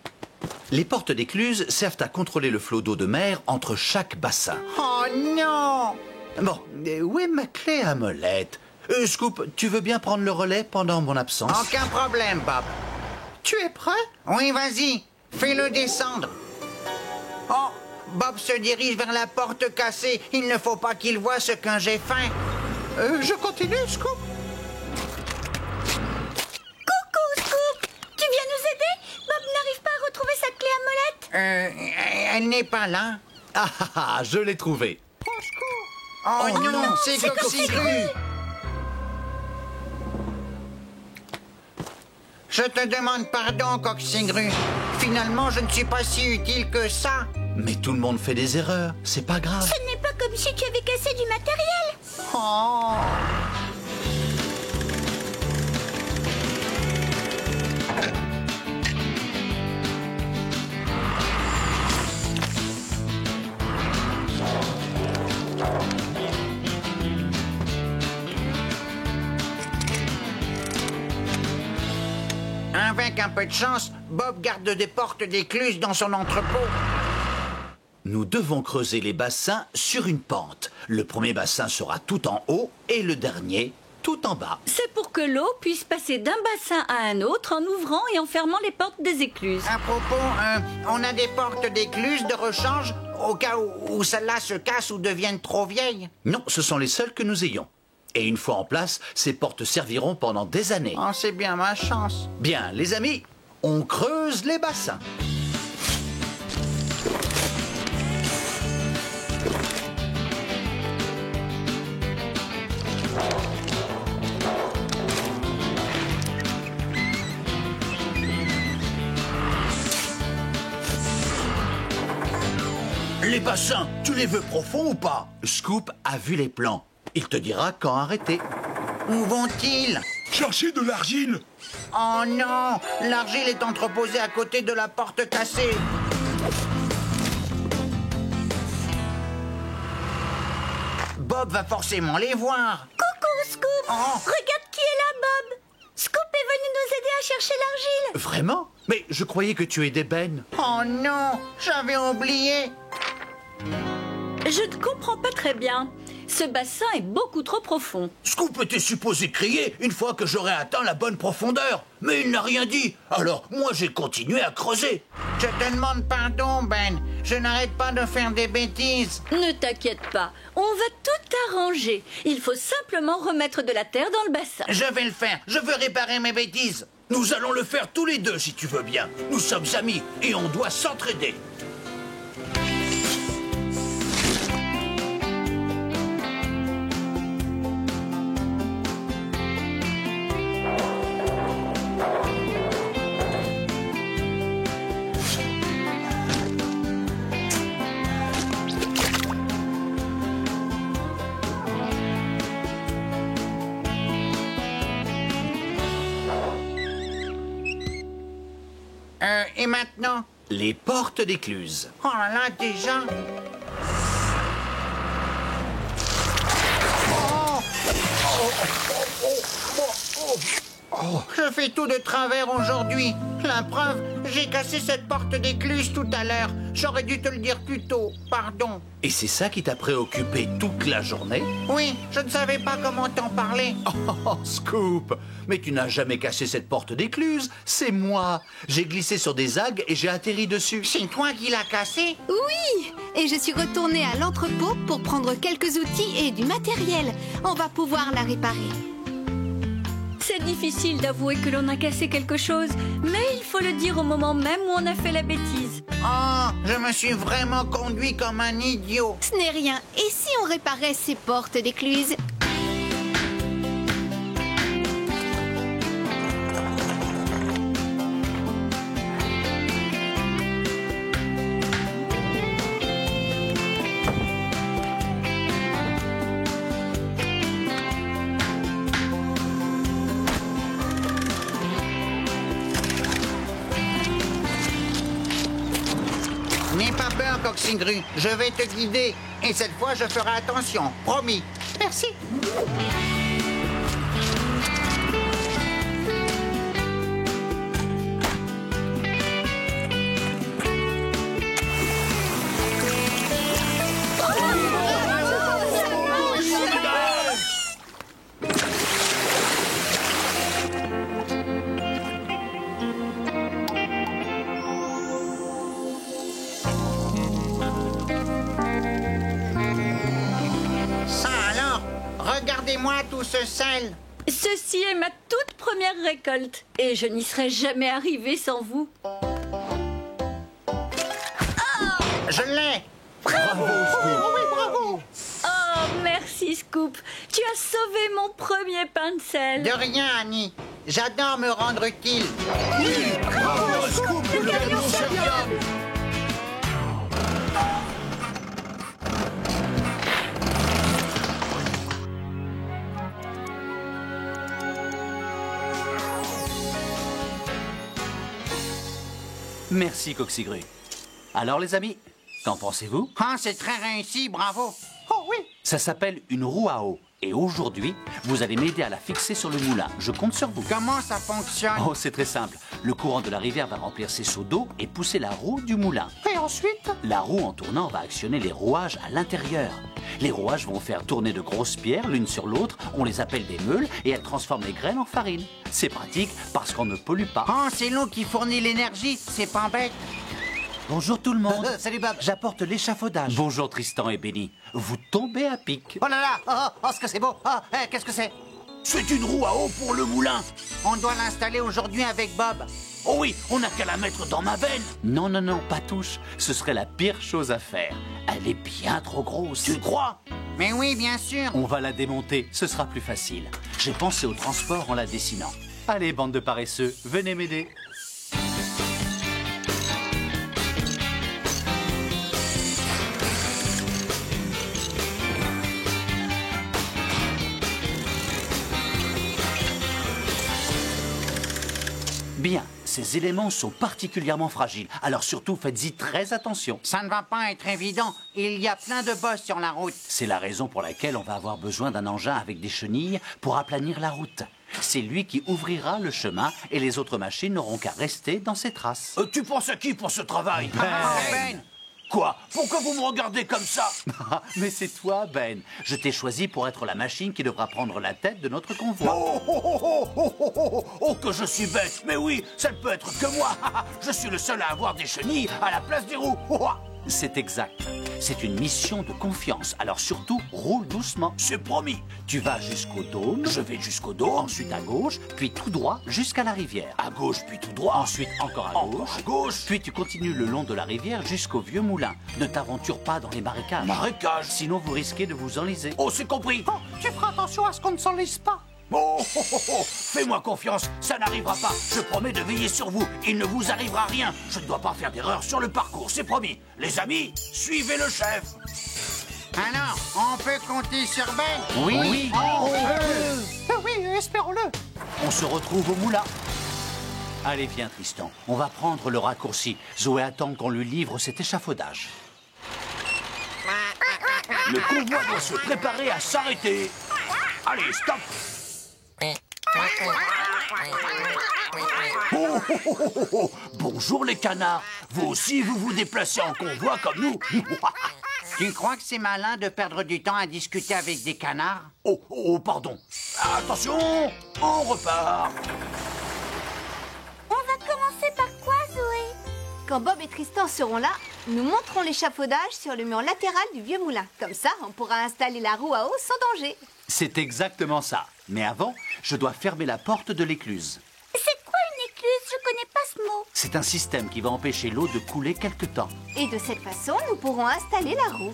Speaker 5: Les portes d'écluse servent à contrôler le flot d'eau de mer entre chaque bassin.
Speaker 11: Oh non!
Speaker 5: Bon, où est ma clé à molette? Scoop, tu veux bien prendre le relais pendant mon absence?
Speaker 11: Aucun problème, Bob.
Speaker 9: Tu es prêt?
Speaker 11: Oui, vas-y, fais-le descendre. Oh, Bob se dirige vers la porte cassée. Il ne faut pas qu'il voie ce que j'ai fait.
Speaker 9: Je continue, Scoop.
Speaker 4: Coucou, Scoop! Tu viens nous aider? Bob n'arrive pas à retrouver sa clé à molette.
Speaker 11: Elle n'est pas là.
Speaker 5: Ah, je l'ai trouvé.
Speaker 11: Oh, non, c'est Coxigru. Je te demande pardon, Coxigru. Finalement, je ne suis pas si utile que ça.
Speaker 5: Mais tout le monde fait des erreurs, c'est pas grave.
Speaker 4: Ce n'est pas comme si tu avais cassé du matériel.
Speaker 11: Oh. Avec un peu de chance, Bob garde des portes d'écluse dans son entrepôt.
Speaker 5: Nous devons creuser les bassins sur une pente. Le premier bassin sera tout en haut et le dernier tout en bas.
Speaker 7: C'est pour que l'eau puisse passer d'un bassin à un autre en ouvrant et en fermant les portes des écluses.
Speaker 11: À propos, on a des portes d'écluse de rechange au cas où celles-là se cassent ou deviennent trop vieilles.
Speaker 5: Non, ce sont les seules que nous ayons. Et une fois en place, ces portes serviront pendant des années.
Speaker 11: Oh, c'est bien ma chance.
Speaker 5: Bien, les amis, on creuse les bassins. Les bassins, tu les veux profonds ou pas? Scoop a vu les plans. Il te dira quand arrêter.
Speaker 11: Où vont-ils?
Speaker 3: Cherchez de l'argile.
Speaker 11: Oh non! L'argile est entreposée à côté de la porte cassée. Bob va forcément les voir.
Speaker 4: Coucou, Scoop!
Speaker 11: Oh.
Speaker 4: Regarde qui est là, Bob! Scoop est venu nous aider à chercher l'argile.
Speaker 5: Vraiment? Mais je croyais que tu aidais Ben.
Speaker 11: Oh non! J'avais oublié.
Speaker 7: Je ne comprends pas très bien. Ce bassin est beaucoup trop profond.
Speaker 5: Scoop était supposé crier une fois que j'aurais atteint la bonne profondeur. Mais il n'a rien dit. Alors, moi, j'ai continué à creuser.
Speaker 11: Je te demande pardon, Ben. Je n'arrête pas de faire des bêtises.
Speaker 7: Ne t'inquiète pas, on va tout arranger. Il faut simplement remettre de la terre dans le bassin.
Speaker 11: Je vais le faire. Je veux réparer mes bêtises.
Speaker 5: Nous allons le faire tous les deux, si tu veux bien. Nous sommes amis et on doit s'entraider.
Speaker 11: Et maintenant?
Speaker 5: Les portes d'écluse.
Speaker 11: Oh là là, déjà? Je fais tout de travers aujourd'hui. La preuve, j'ai cassé cette porte d'écluse tout à l'heure. J'aurais dû te le dire plus tôt. Pardon.
Speaker 5: Et c'est ça qui t'a préoccupé toute la journée?
Speaker 11: Oui, je ne savais pas comment t'en parler.
Speaker 5: Oh, Scoop! Mais tu n'as jamais cassé cette porte d'écluse, c'est moi. J'ai glissé sur des algues et j'ai atterri dessus.
Speaker 11: C'est toi qui l'as cassée?
Speaker 2: Oui! Et je suis retournée à l'entrepôt pour prendre quelques outils et du matériel. On va pouvoir la réparer.
Speaker 7: C'est difficile d'avouer que l'on a cassé quelque chose, mais il faut le dire au moment même où on a fait la bêtise.
Speaker 11: Oh, je me suis vraiment conduit comme un idiot.
Speaker 2: Ce n'est rien. Et si on réparait ces portes d'écluse?
Speaker 11: N'aie pas peur, Coxigru. Je vais te guider. Et cette fois, je ferai attention. Promis.
Speaker 9: Merci.
Speaker 11: regardez-moi tout ce sel.
Speaker 7: Ceci est ma toute première récolte. Et je n'y serais jamais arrivée sans vous.
Speaker 11: Je l'ai.
Speaker 9: Bravo, Scoop. Oui, bravo.
Speaker 7: Oh, merci Scoop. Tu as sauvé mon premier pain de sel.
Speaker 11: De rien, Annie. J'adore me rendre utile.
Speaker 9: Bravo, Scoop, le gagnant champion.
Speaker 5: Merci, Coxigru. Alors, les amis, qu'en pensez-vous?
Speaker 11: Ah, c'est très réussi, bravo.
Speaker 9: Oh oui.
Speaker 5: Ça s'appelle une roue à eau. Et aujourd'hui, vous allez m'aider à la fixer sur le moulin. Je compte sur vous.
Speaker 11: Comment ça fonctionne?
Speaker 5: Oh, c'est très simple. Le courant de la rivière va remplir ses seaux d'eau et pousser la roue du moulin.
Speaker 9: Et ensuite?
Speaker 5: La roue, en tournant, va actionner les rouages à l'intérieur. Les rouages vont faire tourner de grosses pierres l'une sur l'autre. On les appelle des meules et elles transforment les graines en farine. C'est pratique parce qu'on ne pollue pas.
Speaker 11: Oh, c'est l'eau qui fournit l'énergie. C'est pas bête.
Speaker 5: Bonjour tout le monde.
Speaker 11: Salut, Bob.
Speaker 5: J'apporte l'échafaudage. Bonjour Tristan et Benny. Vous tombez à pic.
Speaker 11: Oh là là. Oh, ce que c'est beau. Oh, qu'est-ce que c'est?
Speaker 5: C'est une roue à eau pour le moulin.
Speaker 11: On doit l'installer aujourd'hui avec Bob.
Speaker 5: Oh oui, on n'a qu'à la mettre dans ma veine. Non, non, non, pas touche. Ce serait la pire chose à faire. Elle est bien trop grosse. Tu crois?
Speaker 11: Mais oui, bien sûr.
Speaker 5: On va la démonter, ce sera plus facile. J'ai pensé au transport en la dessinant. Allez, bande de paresseux, venez m'aider. Bien, ces éléments sont particulièrement fragiles, alors surtout faites-y très attention.
Speaker 11: Ça ne va pas être évident. Il y a plein de bosses sur la route.
Speaker 5: C'est la raison pour laquelle on va avoir besoin d'un engin avec des chenilles pour aplanir la route. C'est lui qui ouvrira le chemin et les autres machines n'auront qu'à rester dans ses traces.
Speaker 8: Tu penses à qui pour ce travail?
Speaker 11: Ben.
Speaker 5: Quoi? Pourquoi vous me regardez comme ça? Mais c'est toi, Ben. Je t'ai choisi pour être la machine qui devra prendre la tête de notre convoi.
Speaker 8: Oh, que je suis bête. Mais oui, ça ne peut être que moi. Je suis le seul à avoir des chenilles à la place des roues.
Speaker 5: C'est exact. C'est une mission de confiance. Alors surtout, roule doucement.
Speaker 8: C'est promis.
Speaker 5: Tu vas jusqu'au dôme.
Speaker 8: Je vais jusqu'au dôme.
Speaker 5: Ensuite à gauche, puis tout droit jusqu'à la rivière.
Speaker 8: À gauche, puis tout droit.
Speaker 5: Ensuite encore à gauche.
Speaker 8: Encore à gauche.
Speaker 5: Puis tu continues le long de la rivière jusqu'au vieux moulin. Ne t'aventure pas dans les marécages.
Speaker 8: Marécages.
Speaker 5: Sinon vous risquez de vous enliser.
Speaker 8: Oh, c'est compris.
Speaker 9: Oh, tu feras attention à ce qu'on ne s'enlise pas.
Speaker 8: Fais-moi confiance, ça n'arrivera pas. Je promets de veiller sur vous. Il ne vous arrivera rien. Je ne dois pas faire d'erreur sur le parcours, c'est promis. Les amis, suivez le chef.
Speaker 11: Alors, on peut compter sur Ben?
Speaker 5: Oui.
Speaker 9: Oui, espérons-le.
Speaker 5: On se retrouve au moulin. Allez, viens, Tristan. On va prendre le raccourci. Zoé attend qu'on lui livre cet échafaudage.
Speaker 8: Le convoi doit se préparer à s'arrêter. Allez, stop. Bonjour les canards. Vous aussi, vous vous déplacez en convoi comme nous.
Speaker 11: Tu crois que c'est malin de perdre du temps à discuter avec des canards?
Speaker 8: Oh, pardon. Attention, on repart.
Speaker 4: On va commencer par quoi, Zoé?
Speaker 2: Quand Bob et Tristan seront là, nous monterons l'échafaudage sur le mur latéral du vieux moulin. Comme ça, on pourra installer la roue à eau sans danger.
Speaker 5: C'est exactement ça. Mais avant, je dois fermer la porte de l'écluse.
Speaker 4: C'est quoi une écluse? Je connais pas ce mot.
Speaker 5: C'est un système qui va empêcher l'eau de couler quelque temps.
Speaker 2: Et de cette façon, nous pourrons installer la roue.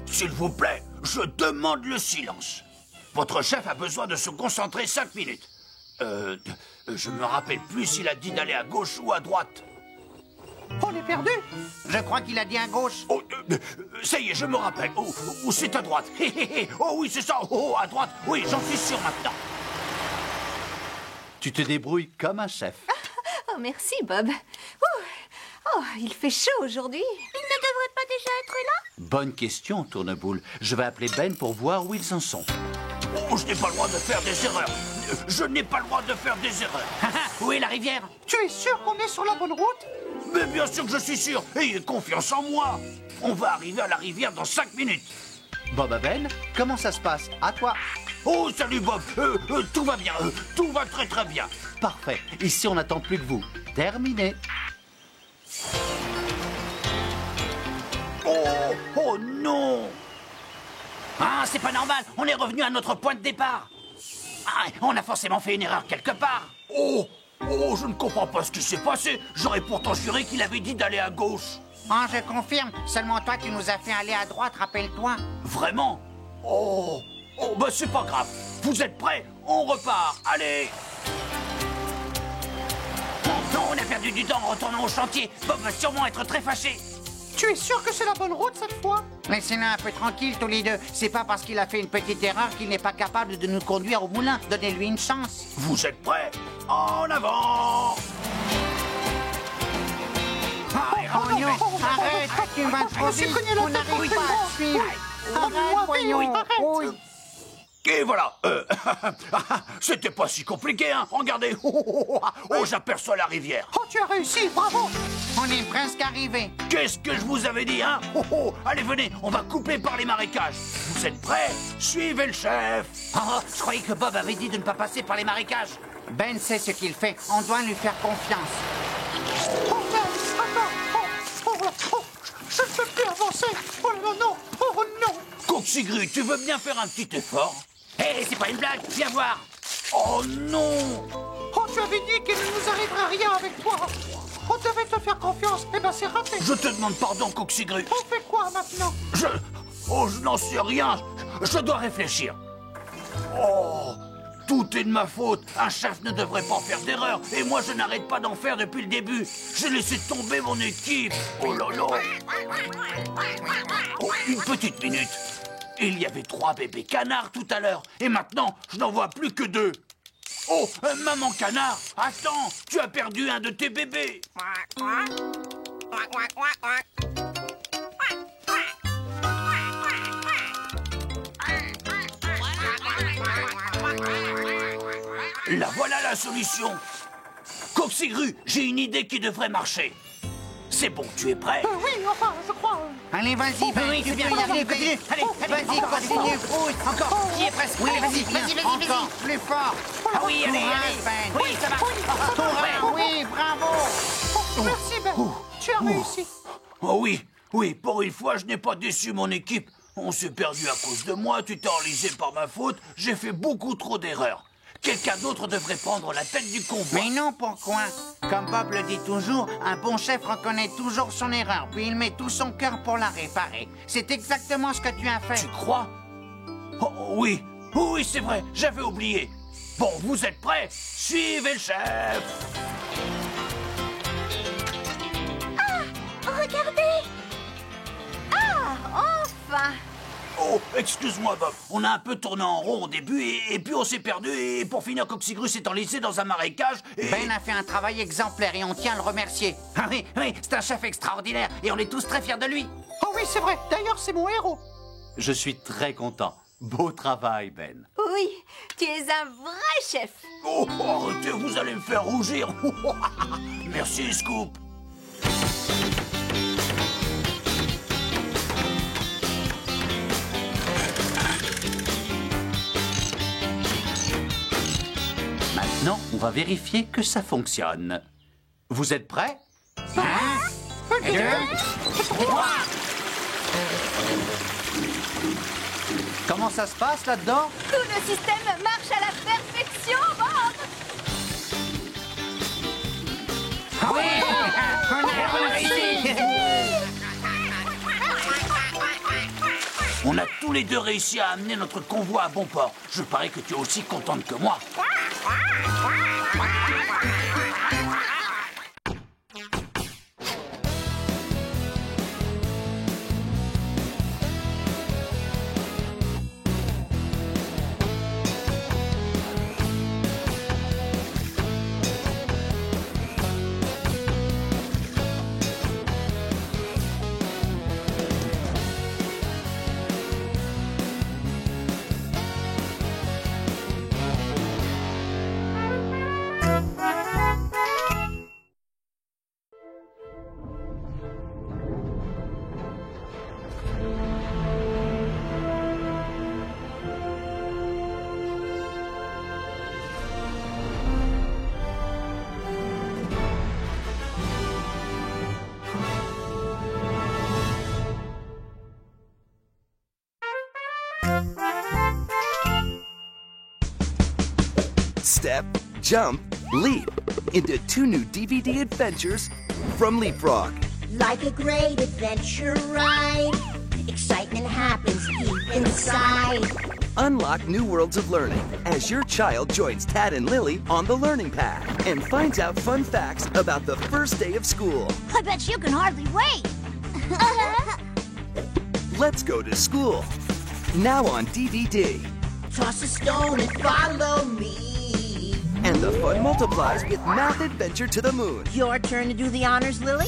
Speaker 8: S'il vous plaît, je demande le silence. Votre chef a besoin de se concentrer 5 minutes. Je me rappelle plus s'il a dit d'aller à gauche ou à droite.
Speaker 9: On est perdu.
Speaker 11: Je crois qu'il a dit à gauche.
Speaker 8: Oh, ça y est, je me rappelle. Oh, c'est à droite. Oh oui, c'est ça. Oh, à droite. Oui, j'en suis sûr maintenant.
Speaker 5: Tu te débrouilles comme un chef.
Speaker 2: Oh, merci, Bob. Oh, il fait chaud aujourd'hui.
Speaker 4: Il ne devrait pas déjà être là?
Speaker 5: Bonne question, Tourneboule. Je vais appeler Ben pour voir où ils en sont.
Speaker 8: Oh, je n'ai pas le droit de faire des erreurs. Je n'ai pas le droit de faire des erreurs.
Speaker 11: Où est la rivière?
Speaker 9: Tu es sûr qu'on est sur la bonne route?
Speaker 8: Mais bien sûr que je suis sûr. Ayez confiance en moi. On va arriver à la rivière dans 5 minutes.
Speaker 5: Bob à Ben, comment ça se passe? À toi.
Speaker 8: Oh, salut Bob. Tout va bien. Tout va très très bien.
Speaker 5: Parfait. Ici, on n'attend plus que vous. Terminé.
Speaker 8: non!
Speaker 5: Ah, c'est pas normal, on est revenu à notre point de départ. Ah, on a forcément fait une erreur quelque part.
Speaker 8: Oh, je ne comprends pas ce qui s'est passé. J'aurais pourtant juré qu'il avait dit d'aller à gauche.
Speaker 11: Ah, je confirme. Seulement toi, tu nous as fait aller à droite, rappelle-toi.
Speaker 8: Vraiment? Oh, bah c'est pas grave. Vous êtes prêts? On repart, allez!
Speaker 5: Non, on a perdu du temps en retournant au chantier. Bob va sûrement être très fâché.
Speaker 11: Tu es sûr que c'est la bonne route cette fois? Laissez-nous un peu tranquille tous les deux. C'est pas parce qu'il a fait une petite erreur qu'il n'est pas capable de nous conduire au moulin. Donnez-lui une chance.
Speaker 8: Vous êtes prêts? En avant!
Speaker 11: Oh non, arrête, tu vas trop vite. On n'arrive pas à te suivre. Arrête, voyons. Oui.
Speaker 8: Et voilà. C'était pas si compliqué, hein. Regardez. Oh, j'aperçois la rivière.
Speaker 11: Oh, tu as réussi, bravo. On est presque arrivé.
Speaker 8: Qu'est-ce que je vous avais dit, hein? Allez, venez, on va couper par les marécages. Vous êtes prêts? Suivez le chef.
Speaker 5: Oh, je croyais que Bob avait dit de ne pas passer par les marécages.
Speaker 11: Ben sait ce qu'il fait. On doit lui faire confiance.
Speaker 9: Oh merde, je ne peux plus avancer. Oh non, non, oh non.
Speaker 8: Coxigru, tu veux bien faire un petit effort?
Speaker 5: Hé, c'est pas une blague, viens voir.
Speaker 8: Oh non!
Speaker 9: Oh, tu avais dit qu'il ne nous arriverait rien avec toi. On devait te faire confiance. Eh ben, c'est raté.
Speaker 8: Je te demande pardon, Coxigru.
Speaker 9: On fait quoi maintenant?
Speaker 8: Je n'en sais rien. Je dois réfléchir. Oh, tout est de ma faute. Un chef ne devrait pas faire d'erreur. Et moi, je n'arrête pas d'en faire depuis le début. J'ai laissé tomber mon équipe. Oh là là. Oh, une petite minute. Il y avait 3 bébés canards tout à l'heure. Et maintenant, je n'en vois plus que 2. Oh, maman canard, attends, tu as perdu un de tes bébés. La voilà la solution. Coxigru, j'ai une idée qui devrait marcher. C'est bon, tu es prêt?
Speaker 9: Oui, enfin, je crois.
Speaker 11: Allez, vas-y, Ben.
Speaker 5: Oui, c'est bien, continue. Allez,
Speaker 11: Vas-y, continue.
Speaker 5: Encore, j'y est presque.
Speaker 11: Oui,
Speaker 5: Allez,
Speaker 11: vas-y,
Speaker 5: vas-y.
Speaker 11: encore, plus fort.
Speaker 5: Ah oui, allez,
Speaker 11: Courage,
Speaker 5: allez.
Speaker 11: Ben.
Speaker 5: Oui, ça va.
Speaker 11: Oui, bravo.
Speaker 9: Merci, Ben. Tu as réussi.
Speaker 8: Oh oui, pour une fois, je n'ai pas déçu mon équipe. On s'est perdu à cause de moi, tu t'es enlisé par ma faute, j'ai fait beaucoup trop d'erreurs. Quelqu'un d'autre devrait prendre la tête du convoi.
Speaker 11: Mais non, pourquoi? Comme Bob le dit toujours, un bon chef reconnaît toujours son erreur, puis il met tout son cœur pour la réparer. C'est exactement ce que tu as fait.
Speaker 8: Tu crois? Oh, oui, c'est vrai, j'avais oublié. Bon, vous êtes prêts? Suivez le chef.
Speaker 4: Regardez!
Speaker 2: Ah, enfin!
Speaker 8: Oh, excuse-moi, Bob. On a un peu tourné en rond au début et puis on s'est perdu et pour finir, Coxigru s'est enlisé dans un marécage et...
Speaker 11: Ben a fait un travail exemplaire et on tient à le remercier.
Speaker 5: Ah oui, c'est un chef extraordinaire et on est tous très fiers de lui.
Speaker 9: Oh oui, c'est vrai. D'ailleurs, c'est mon héros.
Speaker 5: Je suis très content. Beau travail, Ben.
Speaker 2: Oui, tu es un vrai chef.
Speaker 8: Oh, arrêtez, vous allez me faire rougir. Merci, Scoop.
Speaker 5: Maintenant, on va vérifier que ça fonctionne. Vous êtes prêts?
Speaker 11: Et 2, et 3.
Speaker 5: Comment ça se passe là-dedans?
Speaker 2: Tout le système marche à la perfection, Bob.
Speaker 11: Ah oui, on a réussi.
Speaker 8: On a tous les deux réussi à amener notre convoi à bon port. Je parie que tu es aussi contente que moi.
Speaker 12: step, jump, leap into 2 new DVD adventures from Leapfrog.
Speaker 13: Like a great adventure ride, excitement happens deep inside.
Speaker 12: Unlock new worlds of learning as your child joins Tad and Lily on the learning path and finds out fun facts about the first day of school.
Speaker 13: I bet you can hardly wait.
Speaker 12: Let's go to school. Now on DVD.
Speaker 13: Toss a stone and follow me.
Speaker 12: And the fun multiplies with Math Adventure to the Moon.
Speaker 13: Your turn to do the honors, Lily.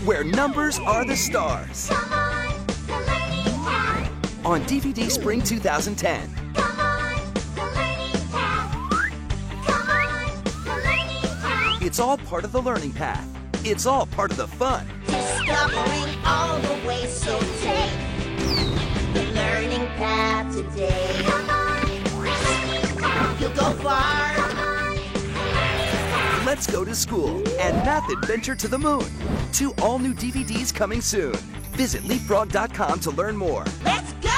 Speaker 12: Where numbers are the stars.
Speaker 13: Come on, the learning path.
Speaker 12: On DVD Spring 2010.
Speaker 13: Come on, the learning path. Come on, the learning path.
Speaker 12: It's all part of the learning path. It's all part of the fun.
Speaker 13: Discovering all the ways, so take the learning path today. Come on, the learning path. You'll go far. Come on, the learning path.
Speaker 12: Let's go to school and Math Adventure to the Moon. 2 all-new DVDs coming soon. Visit leapfrog.com to learn more.
Speaker 13: Let's go!